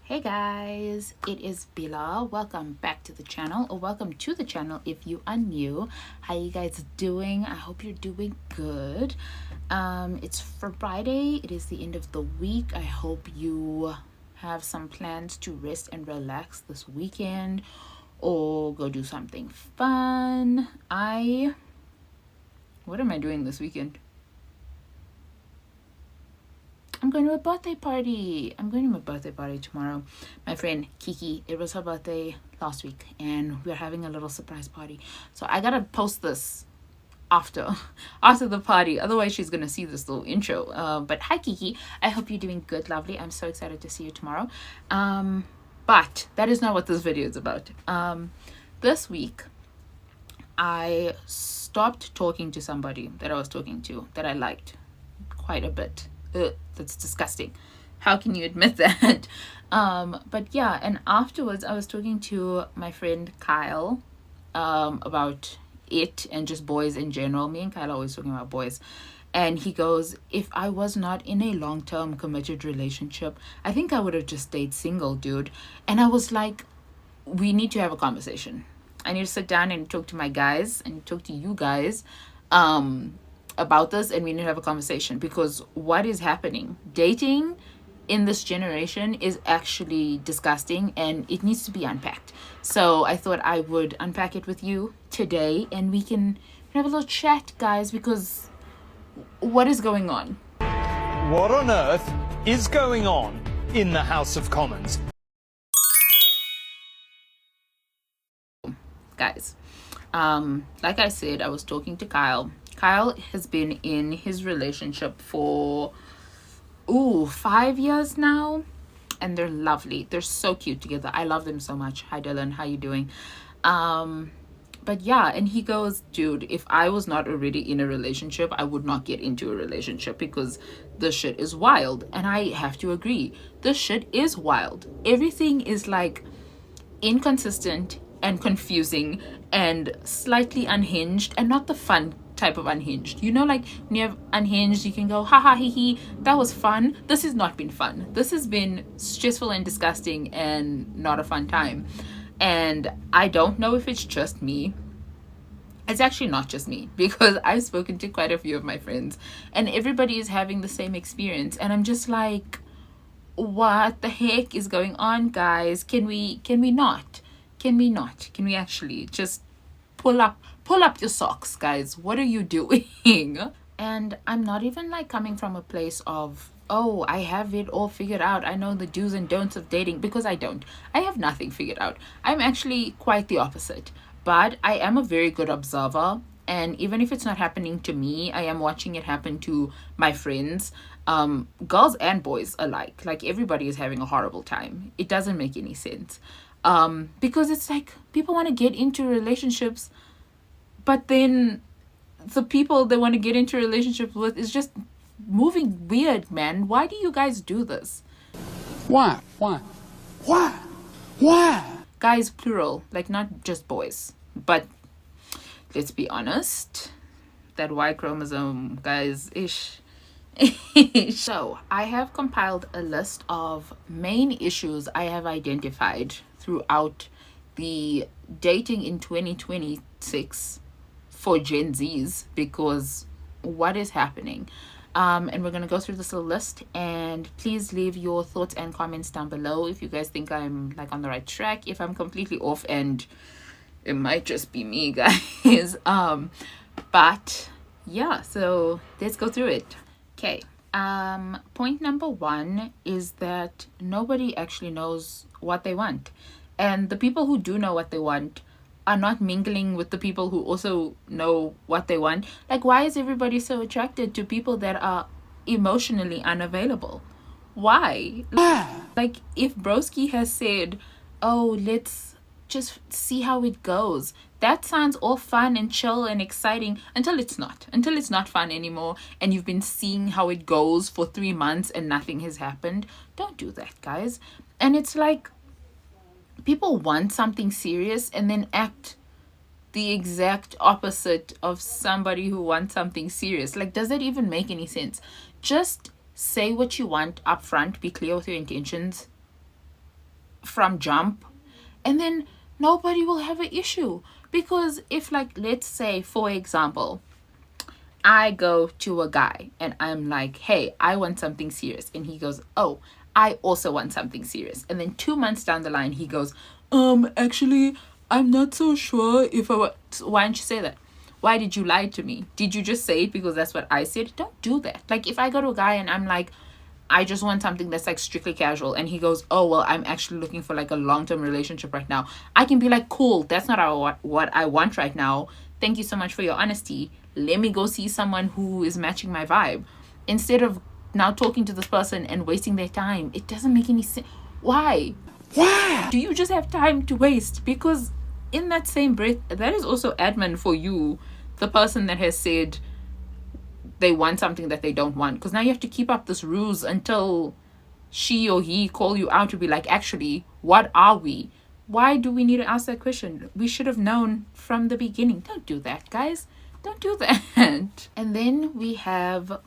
Hey guys, it is Beela. Welcome back to the channel, or welcome to the channel if you are new. How you guys doing? I hope you're doing good. It's Friday. It is the end of the week. I hope you have some plans to rest and relax this weekend or go do something fun. What am I doing this weekend? I'm going to a birthday party. I'm going to a birthday party tomorrow. My friend Kiki, it was her birthday last week, and we're having a little surprise party. So I gotta post this after the party. Otherwise, she's gonna see this little intro. But hi, Kiki. I hope you're doing good, lovely. I'm so excited to see you tomorrow. But that is not what this video is about. This week, I stopped talking to somebody that I was talking to that I liked quite a bit. That's disgusting. How can you admit that? But yeah, and afterwards I was talking to my friend Kyle about it and just boys in general. Me and Kyle are always talking about boys. And he goes, if I was not in a long-term committed relationship, I think I would have just stayed single, dude. And I was like, we need to have a conversation. I need to sit down and talk to my guys and talk to you guys about this, and we need to have a conversation, because what is happening, dating in this generation, is actually disgusting and it needs to be unpacked. So I thought I would unpack it with you today, and we can have a little chat, guys, because what is going on? What on earth is going on in the House of Commons? Guys, like I said, I was talking to Kyle. Kyle has been in his relationship for 5 years now, and they're lovely. They're so cute together. I love them so much. Hi Dylan, how you doing? But yeah, and he goes, dude, if I was not already in a relationship, I would not get into a relationship, because this shit is wild. And I have to agree, this shit is wild. Everything is like inconsistent and confusing and slightly unhinged, and not the fun type of unhinged. You know, like when you have unhinged, you can go haha hee hee, that was fun. This has not been fun. This has been stressful and disgusting and not a fun time. And I don't know if it's just me. It's actually not just me, because I've spoken to quite a few of my friends and everybody is having the same experience, and I'm just like, what the heck is going on, guys? Can we actually just pull up your socks, guys? What are you doing? And I'm not even like coming from a place of, oh, I have it all figured out, I know the do's and don'ts of dating, because I don't. I have nothing figured out. I'm actually quite the opposite, but I am a very good observer, and even if it's not happening to me, I am watching it happen to my friends, girls and boys alike. Like, everybody is having a horrible time. It doesn't make any sense. Because it's like people want to get into relationships, but then the people they want to get into relationships with is just moving weird, man. Why do you guys do this? Why? Guys, plural, like not just boys. But let's be honest, that Y chromosome, guys, ish. So I have compiled a list of main issues I have identified throughout the dating in 2026 for Gen Zs, because what is happening? And we're going to go through this little list, and please leave your thoughts and comments down below if you guys think I'm like on the right track, if I'm completely off, and it might just be me, guys. But yeah, so let's go through it. Okay. Point number 1 is that nobody actually knows what they want. And the people who do know what they want are not mingling with the people who also know what they want. Like, why is everybody so attracted to people that are emotionally unavailable? Why? Like, if Broski has said, oh, let's just see how it goes, that sounds all fun and chill and exciting until it's not fun anymore, and you've been seeing how it goes for 3 months and nothing has happened. Don't do that, guys. And it's like, people want something serious and then act the exact opposite of somebody who wants something serious. Like, does that even make any sense? Just say what you want up front, be clear with your intentions, from jump, and then nobody will have an issue. Because if, like, let's say, for example, I go to a guy and I'm like, hey, I want something serious. And he goes, oh, I also want something serious. And then 2 months down the line, he goes, actually, I'm not so sure if I want. Why didn't you say that? Why did you lie to me? Did you just say it because that's what I said? Don't do that. Like, if I go to a guy and I'm like, I just want something that's like strictly casual, and he goes, oh, well, I'm actually looking for like a long-term relationship right now, I can be like, cool, that's not what I want right now. Thank you so much for your honesty. Let me go see someone who is matching my vibe, instead of now talking to this person and wasting their time. It doesn't make any sense. Why do you just have time to waste? Because in that same breath, that is also admin for you, the person that has said they want something that they don't want. Because now you have to keep up this ruse until she or he call you out to be like, actually, what are we? Why do we need to ask that question? We should have known from the beginning. Don't do that, guys. Don't do that. And then we have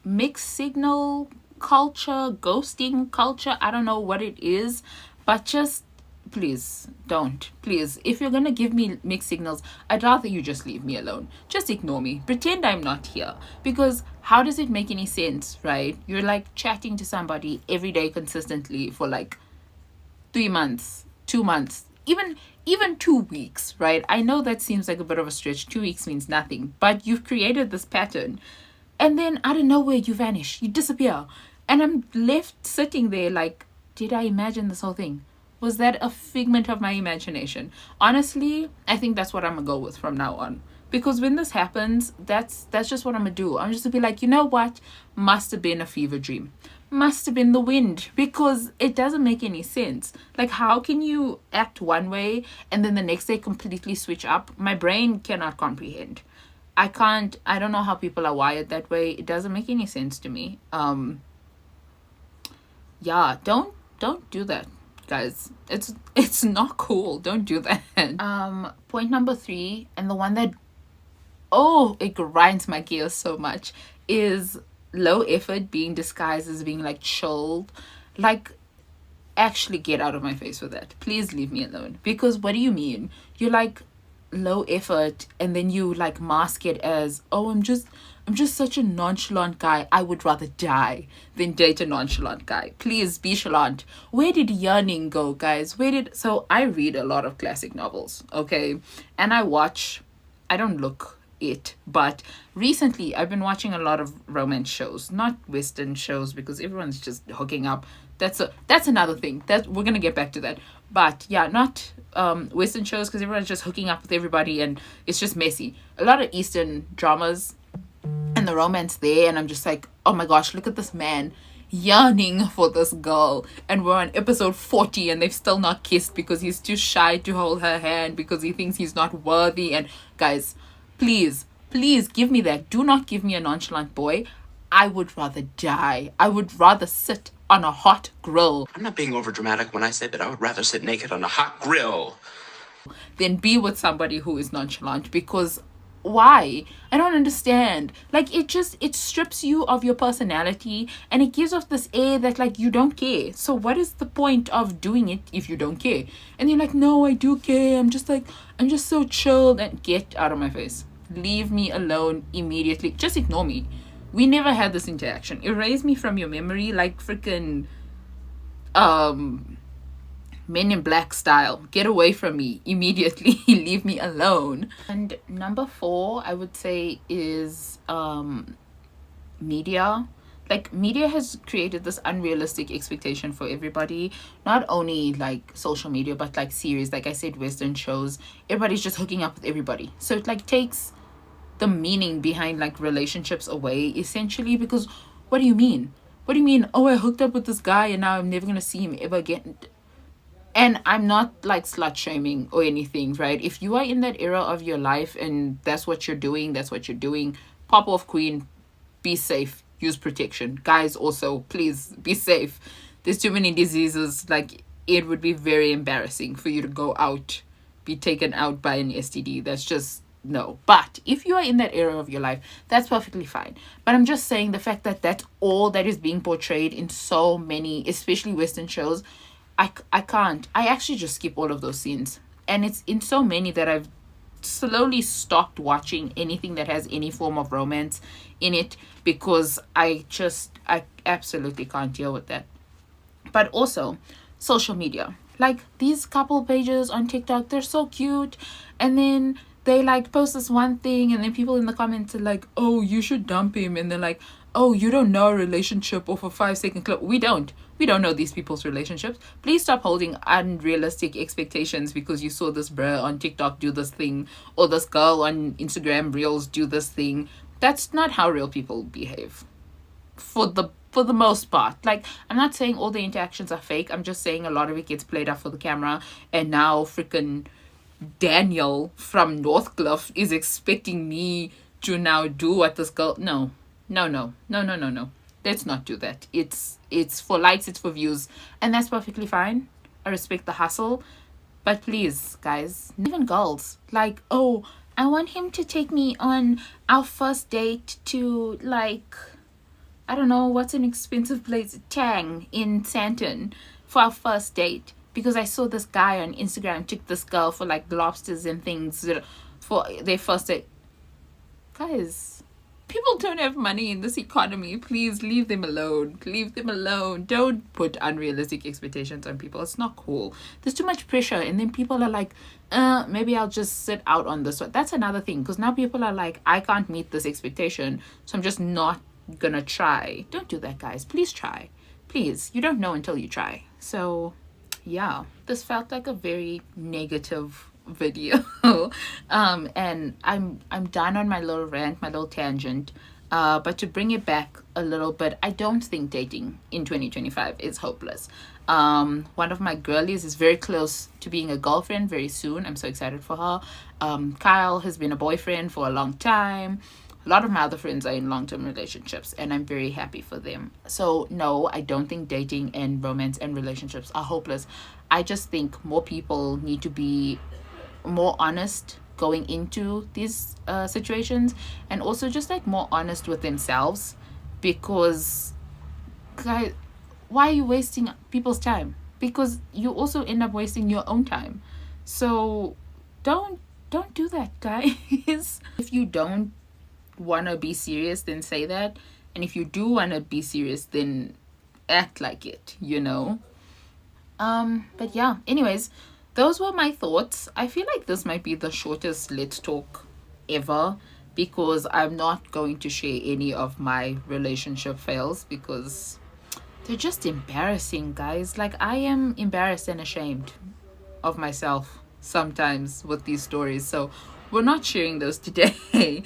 mixed signal culture, ghosting culture. I don't know what it is, but just please don't. Please, if you're gonna give me mixed signals, I'd rather you just leave me alone. Just ignore me. Pretend I'm not here. Because how does it make any sense, right? You're like chatting to somebody every day consistently for like 3 months, 2 months, even 2 weeks, right? I know that seems like a bit of a stretch. 2 weeks means nothing, but you've created this pattern, and then out of nowhere you vanish, you disappear, and I'm left sitting there like, did I imagine this whole thing? Was that a figment of my imagination? Honestly, I think that's what I'm gonna go with from now on. Because when this happens, that's just what I'm gonna do. I'm just gonna be like, you know what? Must have been a fever dream. Must have been the wind. Because it doesn't make any sense. Like, how can you act one way and then the next day completely switch up? My brain cannot comprehend. I don't know how people are wired that way. It doesn't make any sense to me. Yeah, don't do that, guys. It's not cool. Don't do that. Point number 3, and the one that, it grinds my gears so much, is low effort being disguised as being like chilled. Like, actually get out of my face with that. Please leave me alone. Because what do you mean? You're like low effort and then you like mask it as, oh, I'm just such a nonchalant guy. I would rather die than date a nonchalant guy. Please be chalant. Where did yearning go, guys? So I read a lot of classic novels, okay? And I don't look it, but recently I've been watching a lot of romance shows, not Western shows, because everyone's just hooking up. That's another thing that we're gonna get back to that. But yeah, not Western shows, because everyone's just hooking up with everybody and it's just messy. A lot of Eastern dramas and the romance there, and I'm just like, oh my gosh, look at this man yearning for this girl, and we're on episode 40 and they've still not kissed because he's too shy to hold her hand because he thinks he's not worthy. And guys, please give me that. Do not give me a nonchalant boy. I would rather die. I would rather sit on a hot grill. I'm not being overdramatic when I say that I would rather sit naked on a hot grill Than be with somebody who is nonchalant. Because why? I don't understand. Like, it strips you of your personality and it gives off this air that like you don't care. So what is the point of doing it if you don't care? And you're like, no, I do care. I'm just so chilled. And get out of my face. Leave me alone immediately. Just ignore me. We never had this interaction. Erase me from your memory like freaking Men in Black style. Get away from me immediately. Leave me alone. And number 4, I would say, is media. Like, media has created this unrealistic expectation for everybody. Not only like social media, but like series. Like I said, Western shows. Everybody's just hooking up with everybody. So it like takes the meaning behind like relationships away, essentially. Because what do you mean? Oh, I hooked up with this guy and now I'm never gonna see him ever again. And I'm not like slut shaming or anything, right? If you are in that era of your life and that's what you're doing, pop off, queen. Be safe. Use protection. Guys, also, please be safe. There's too many diseases. Like, it would be very embarrassing for you to go out, be taken out by an STD. That's just no. But if you are in that era of your life, that's perfectly fine. But I'm just saying, the fact that that's all that is being portrayed in so many, especially Western shows, I can't. I actually just skip all of those scenes. And it's in so many that I've slowly stopped watching anything that has any form of romance in it, because I absolutely can't deal with that. But also social media, like these couple pages on TikTok, they're so cute, and then they like post this one thing, and then people in the comments are like, oh, you should dump him, and they're like, oh, you don't know a relationship off a 5-second clip. We don't know these people's relationships. Please stop holding unrealistic expectations because you saw this bruh on TikTok do this thing, or this girl on Instagram Reels do this thing. That's not how real people behave, for the most part. Like, I'm not saying all the interactions are fake. I'm just saying a lot of it gets played up for the camera. And now freaking Daniel from Northcliffe is expecting me to now do what this girl. No, no, no, no, no, no, no. Let's not do that. It's for likes, it's for views, and that's perfectly fine. I respect the hustle, but please, guys, even girls, like, oh, I want him to take me on our first date to, like, I don't know, what's an expensive place? Tang in Santon for our first date. Because I saw this guy on Instagram took this girl for like lobsters and things for their first date. Guys, people don't have money in this economy. Please leave them alone. Leave them alone. Don't put unrealistic expectations on people. It's not cool. There's too much pressure. And then people are like, maybe I'll just sit out on this one. That's another thing. Because now people are like, I can't meet this expectation, so I'm just not gonna try. Don't do that, guys. Please try. Please. You don't know until you try. So yeah, this felt like a very negative video. And I'm done on my little rant, my little tangent. But to bring it back a little bit, I don't think dating in 2025 is hopeless. One of my girlies is very close to being a girlfriend very soon. I'm so excited for her. Kyle has been a boyfriend for a long time. A lot of my other friends are in long-term relationships, and I'm very happy for them. So no, I don't think dating and romance and relationships are hopeless. I just think more people need to be more honest going into these situations, and also just like more honest with themselves, because guys, why are you wasting people's time? Because you also end up wasting your own time. So don't do that, guys. If you don't want to be serious, then say that. And if you do want to be serious, then act like it, you know. But yeah, anyways, those were my thoughts. I feel like this might be the shortest Let's Talk ever, because I'm not going to share any of my relationship fails because they're just embarrassing, guys. Like, I am embarrassed and ashamed of myself sometimes with these stories, so we're not sharing those today.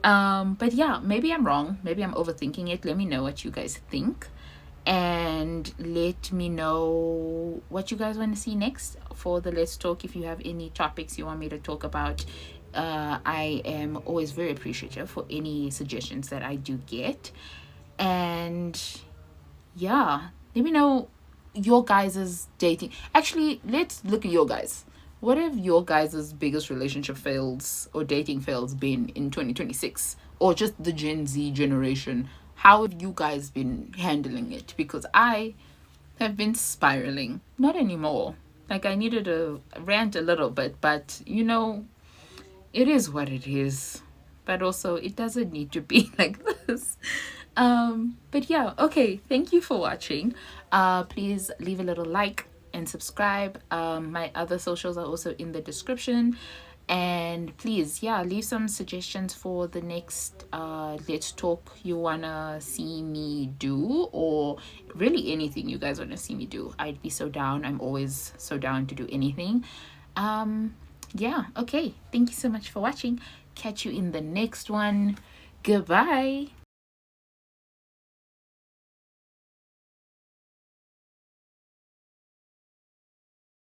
But yeah, maybe I'm wrong, maybe I'm overthinking it. Let me know what you guys think, and let me know what you guys want to see next for the Let's Talk. If you have any topics you want me to talk about, I am always very appreciative for any suggestions that I do get. And yeah, let me know your guys's dating. Actually, let's look at your guys. What have your guys' biggest relationship fails or dating fails been in 2026? Or just the Gen Z generation? How have you guys been handling it? Because I have been spiraling. Not anymore. Like, I needed to rant a little bit, but you know, it is what it is. But also, it doesn't need to be like this. But yeah, okay. Thank you for watching. Please leave a little like and subscribe. My other socials are also in the description, and please, yeah, leave some suggestions for the next Let's Talk you wanna see me do, or really anything you guys wanna see me do. I'd be so down. I'm always so down to do anything. Yeah, okay, thank you so much for watching. Catch you in the next one. Goodbye.